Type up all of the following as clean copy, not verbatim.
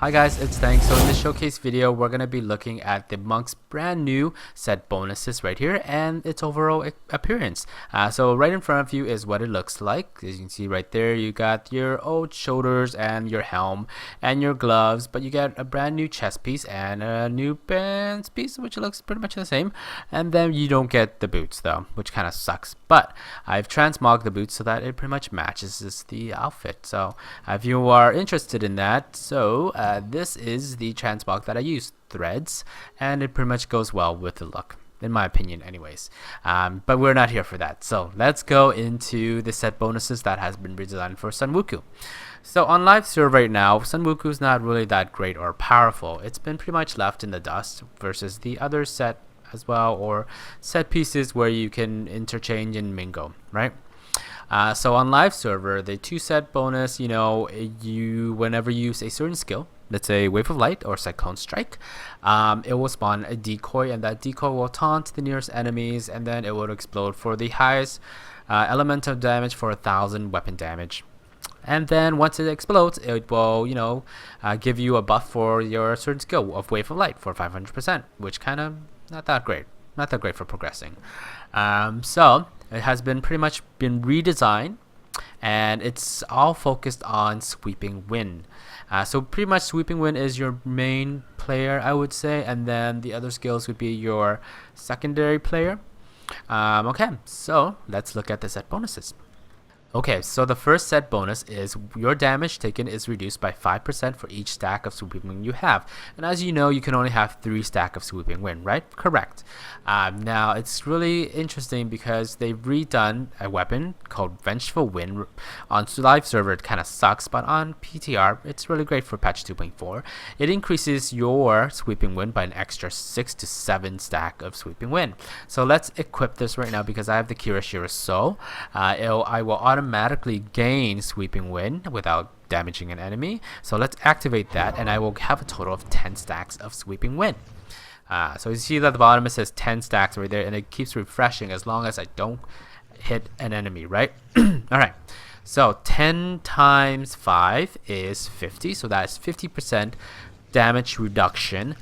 Hi guys, it's Thang. So in this showcase video, we're going to be looking at the monk's brand new set bonuses right here and its overall appearance. So right in front of you is what it looks like. As you can see right there, you got your old shoulders and your helm and your gloves, but you get a brand new chest piece and a new pants piece, which looks pretty much the same. And then you don't get the boots though, which kind of sucks. But I've transmogged the boots so that it pretty much matches the outfit. So if you are interested in that, this is the transmog that I use, threads, and it pretty much goes well with the look, in my opinion anyways. But we're not here for that, so let's go into the set bonuses that has been redesigned for Sunwuko. So on live server right now, Sunwuko is not really that great or powerful. It's been pretty much left in the dust versus the other set as well, or set pieces where you can interchange and mingle, right? So on live server, the 2 set bonus, you whenever you use a certain skill, let's say Wave of Light or Cyclone Strike, it will spawn a decoy, and that decoy will taunt the nearest enemies, and then it will explode for the highest elemental damage for 1,000 weapon damage. And then once it explodes, it will, give you a buff for your certain skill of Wave of Light for 500%, which kind of not that great for progressing. So it has been pretty much been redesigned, and it's all focused on Sweeping Wind. So pretty much Sweeping Wind is your main player, I would say, and then the other skills would be your secondary player. Okay, so let's look at the set bonuses. Okay, so the first set bonus is your damage taken is reduced by 5% for each stack of Sweeping Wind you have. And as you know, you can only have 3 stacks of Sweeping Wind, right? Correct. Now, it's really interesting because they've redone a weapon called Vengeful Wind. On live server, it kind of sucks, but on PTR, it's really great for patch 2.4. It increases your Sweeping Wind by an extra 6 to 7 stack of Sweeping Wind. So let's equip this right now because I have the Kirashira Soul. I will automatically gain Sweeping Wind without damaging an enemy. So let's activate that, and I will have a total of 10 stacks of Sweeping Wind. So you see that at the bottom it says 10 stacks right there, and it keeps refreshing as long as I don't hit an enemy, right? Alright, so 10 times 5 is 50, so that's 50% damage reduction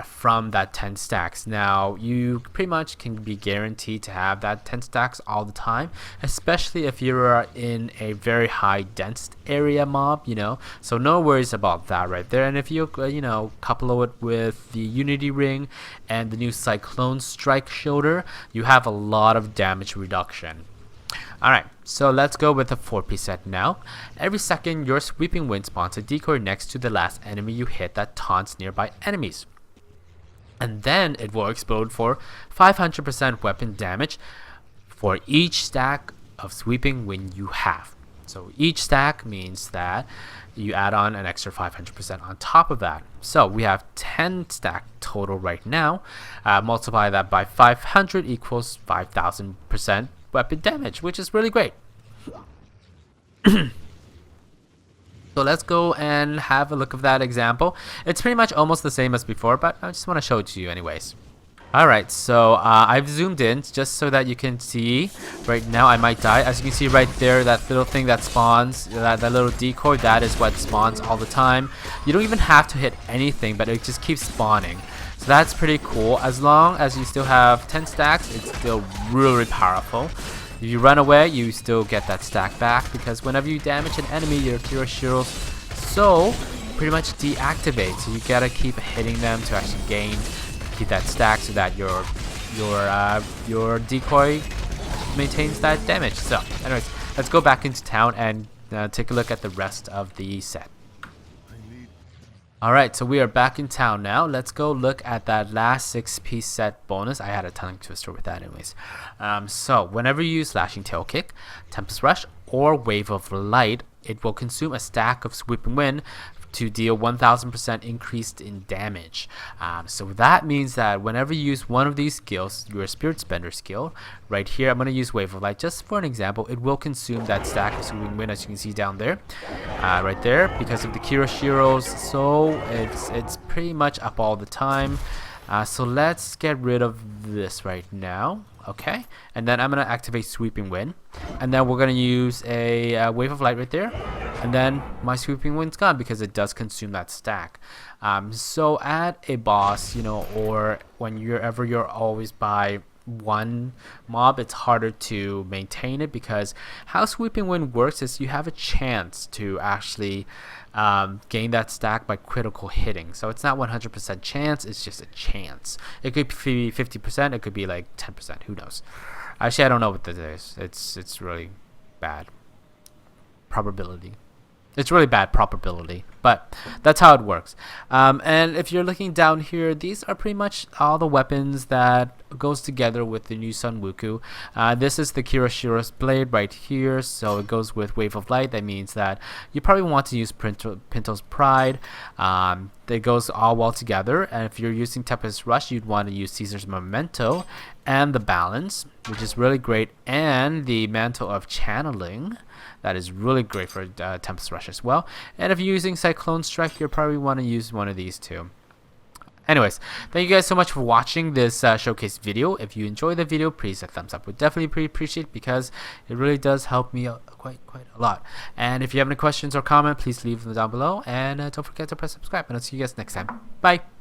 from that 10 stacks. Now you pretty much can be guaranteed to have that 10 stacks all the time, especially if you are in a very high dense area mob, so no worries about that right there. And if you couple it with the Unity Ring and the new Cyclone Strike shoulder, you have a lot of damage reduction. Alright, so let's go with a 4-piece set now. Every second your Sweeping Wind spawns a decoy next to the last enemy you hit that taunts nearby enemies, and then it will explode for 500% weapon damage for each stack of Sweeping Wind you have. So each stack means that you add on an extra 500% on top of that. So we have 10 stack total right now. Multiply that by 500 equals 5,000% weapon damage, which is really great. So let's go and have a look at that example. It's pretty much almost the same as before, but I just want to show it to you anyways. Alright, so I've zoomed in just so that you can see. Right now I might die. As you can see right there, that little thing that spawns, that little decoy, that is what spawns all the time. You don't even have to hit anything, but it just keeps spawning. So that's pretty cool. As long as you still have 10 stacks, it's still really powerful. If you run away, you still get that stack back, because whenever you damage an enemy, your Kirashira's Soul pretty much deactivates. So you gotta keep hitting them to actually keep that stack so that your decoy maintains that damage. So anyways, let's go back into town and take a look at the rest of the set. Alright, so we are back in town now. Let's go look at that last 6-piece set bonus. I had a tongue twister with that anyways. So whenever you use Slashing Tail Kick, Tempest Rush, or Wave of Light, it will consume a stack of Sweeping Wind to deal 1000% increased in damage. So that means that whenever you use one of these skills, your Spirit Spender skill, right here, I'm going to use Wave of Light just for an example. It will consume that stack of Sweeping Wind, as you can see down there, right there, because of the Kirashira's Soul. It's pretty much up all the time. So let's get rid of this right now. Okay, and then I'm gonna activate Sweeping Wind, and then we're gonna use a Wave of Light right there, and then my Sweeping Wind's gone because it does consume that stack. So at a boss, or when you're always by one mob, it's harder to maintain it, because how Sweeping Wind works is you have a chance to actually gain that stack by critical hitting. So it's not 100% chance, it's just a chance. It could be 50%, it could be like 10%, who knows. Actually, I don't know what this is. It's really bad probability. It's really bad probability, but that's how it works. And if you're looking down here, these are pretty much all the weapons that goes together with the new Sunwuko. This is the Kirashiro's blade right here, so it goes with Wave of Light. That means that you probably want to use Pinto's Pride. It goes all well together. And if you're using Tempest Rush, you'd want to use Caesar's Memento and the Balance, which is really great, and the Mantle of Channeling. That is really great for Tempest Rush as well. And if you're using Cyclone Strike, you probably want to use one of these too. Anyways, thank you guys so much for watching this showcase video. If you enjoyed the video, please hit thumbs up. Would definitely appreciate it, because it really does help me out quite a lot. And if you have any questions or comment, please leave them down below. And don't forget to press subscribe. And I'll see you guys next time. Bye.